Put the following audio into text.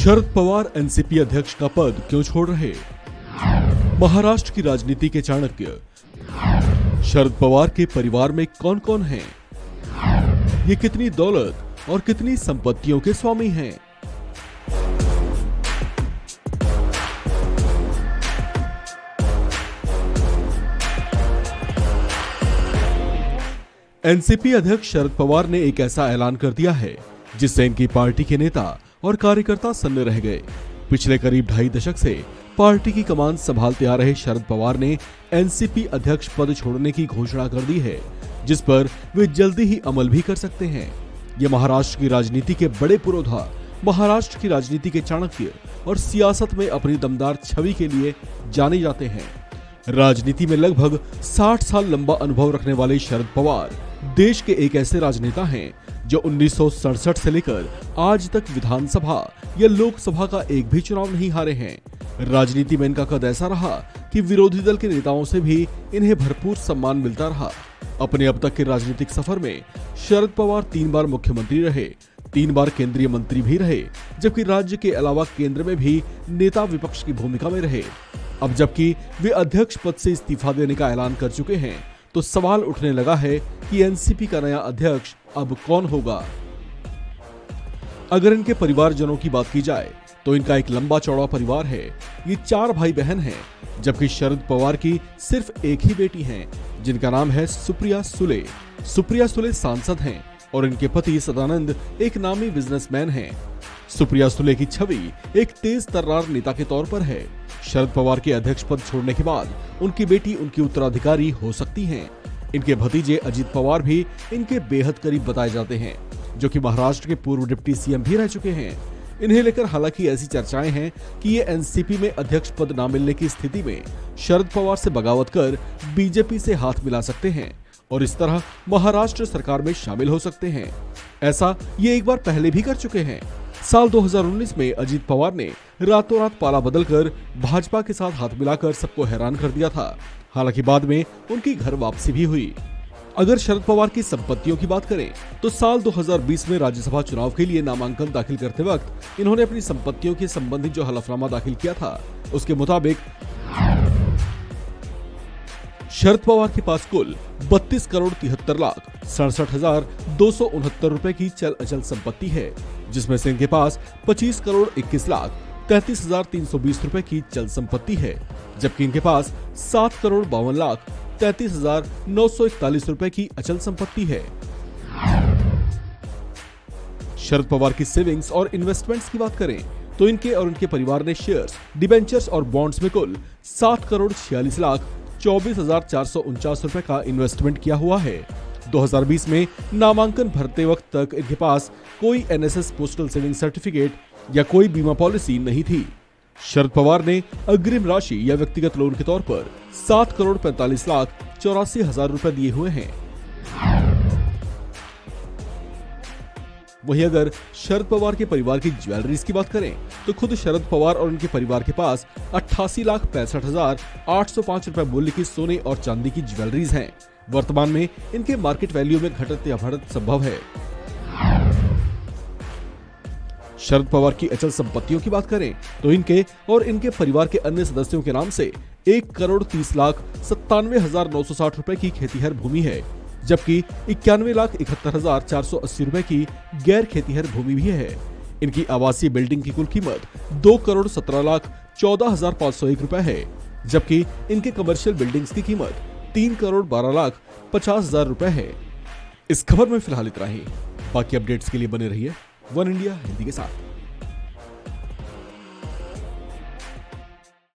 Sharad Pawar NCP अध्यक्ष का पद क्यों छोड़ रहे? महाराष्ट्र की राजनीति के चाणक्य शरद पवार के परिवार में कौन कौन हैं? ये कितनी दौलत और कितनी संपत्तियों के स्वामी हैं? एनसीपी अध्यक्ष शरद पवार ने एक ऐसा ऐलान कर दिया है जिससे इनकी पार्टी के नेता और कार्यकर्ता सन्न रह गए। पिछले करीब 2.5 दशक से पार्टी की कमान संभालते आ रहे शरद पवार ने एनसीपी अध्यक्ष पद छोड़ने की घोषणा कर दी है, जिस पर वे जल्दी ही अमल भी कर सकते हैं। ये महाराष्ट्र की राजनीति के बड़े पुरोधा, महाराष्ट्र की राजनीति के चाणक्य और सियासत में अपनी दमदार छवि के लिए जाने जाते हैं। राजनीति में लगभग 60 साल लंबा अनुभव रखने वाले शरद पवार देश के एक ऐसे राजनेता हैं जो 1967 से लेकर आज तक विधानसभा या लोकसभा का एक भी चुनाव नहीं हारे हैं। राजनीति में इनका कद ऐसा रहा कि विरोधी दल के नेताओं से भी इन्हें भरपूर सम्मान मिलता रहा। अपने अब तक के राजनीतिक सफर में शरद पवार 3 बार मुख्यमंत्री रहे, 3 बार केंद्रीय मंत्री भी रहे, जबकि राज्य के अलावा केंद्र में भी नेता विपक्ष की भूमिका में रहे। अब जबकि वे अध्यक्ष पद से इस्तीफा देने का ऐलान कर चुके हैं, तो सवाल उठने लगा है कि एनसीपी का नया अध्यक्ष अब कौन होगा। अगर इनके परिवारजनों की बात की जाए तो इनका एक लंबा चौड़ा परिवार है। ये 4 भाई बहन हैं, जबकि शरद पवार की सिर्फ एक ही बेटी है, जिनका नाम है सुप्रिया सुले। सुप्रिया सुले सांसद हैं और इनके पति सदानंद एक नामी बिजनेसमैन हैं। सुप्रिया सुले की छवि एक तेज तर्रार नेता के तौर पर है। शरद पवार के अध्यक्ष पद छोड़ने के बाद उनकी बेटी उनकी उत्तराधिकारी हो सकती हैं। इनके भतीजे अजित पवार भी इनके बेहद करीब बताए जाते हैं, जो कि महाराष्ट्र के पूर्व डिप्टी सीएम भी रह चुके हैं। इन्हें लेकर हालांकि ऐसी चर्चाएं हैं कि ये एनसीपी में अध्यक्ष पद न मिलने की स्थिति में शरद पवार से बगावत कर बीजेपी से हाथ मिला सकते हैं और इस तरह महाराष्ट्र सरकार में शामिल हो सकते हैं। ऐसा ये एक बार पहले भी कर चुके हैं। साल 2019 में अजित पवार ने रातों रात पाला बदलकर भाजपा के साथ हाथ मिलाकर सबको हैरान कर दिया था। हालांकि बाद में उनकी घर वापसी भी हुई। अगर शरद पवार की संपत्तियों की बात करें तो साल 2020 में राज्यसभा चुनाव के लिए नामांकन दाखिल करते वक्त इन्होंने अपनी संपत्तियों के संबंधित जो हलफनामा दाखिल किया था, उसके मुताबिक शरद पवार के पास कुल 32 करोड़ 73 लाख 67,269 रुपए की चल अचल संपत्ति है, जिसमें से इनके पास 25 करोड़ 21 लाख 33,320 रुपए की चल संपत्ति है, जबकि इनके पास 7 करोड़ 52 लाख 33,941 रुपए की अचल संपत्ति है। शरद पवार की सेविंग्स और इन्वेस्टमेंट्स की बात करें तो इनके और इनके परिवार ने शेयर्स, डिबेंचर्स और बॉन्ड्स में कुल 7 करोड़ 46 लाख 24,449 रुपए का इन्वेस्टमेंट किया हुआ है। 2020 में नामांकन भरते वक्त तक इनके पास कोई एनएसएस पोस्टल सेविंग सर्टिफिकेट या कोई बीमा पॉलिसी नहीं थी। शरद पवार ने अग्रिम राशि या व्यक्तिगत लोन के तौर पर 7 करोड़ 45 लाख 84 हजार रुपए दिए हुए हैं। वहीं अगर शरद पवार के परिवार की ज्वेलरीज की बात करें तो खुद शरद पवार और उनके परिवार के पास 88 लाख 65,805 रुपए मूल्य की सोने और चांदी की ज्वेलरीज हैं। वर्तमान में इनके मार्केट वैल्यू में घटत या बढ़त संभव है। शरद पवार की अचल संपत्तियों की बात करें तो इनके और इनके परिवार के अन्य सदस्यों के नाम से 1 करोड़ 30 लाख 97,960 रुपए की खेतीहर भूमि है, जबकि 91 लाख 71,480 रुपए की गैर खेतीहर भूमि भी है। इनकी आवासीय बिल्डिंग की कुल कीमत 2 करोड़ 17 लाख 14,501 रुपए है, जबकि इनके कमर्शियल बिल्डिंग्स की कीमत 3 करोड़ 12 लाख 50 हजार रुपए है। इस खबर में फिलहाल इतना ही। बाकी अपडेट्स के लिए बने रहिए वन इंडिया हिंदी के साथ।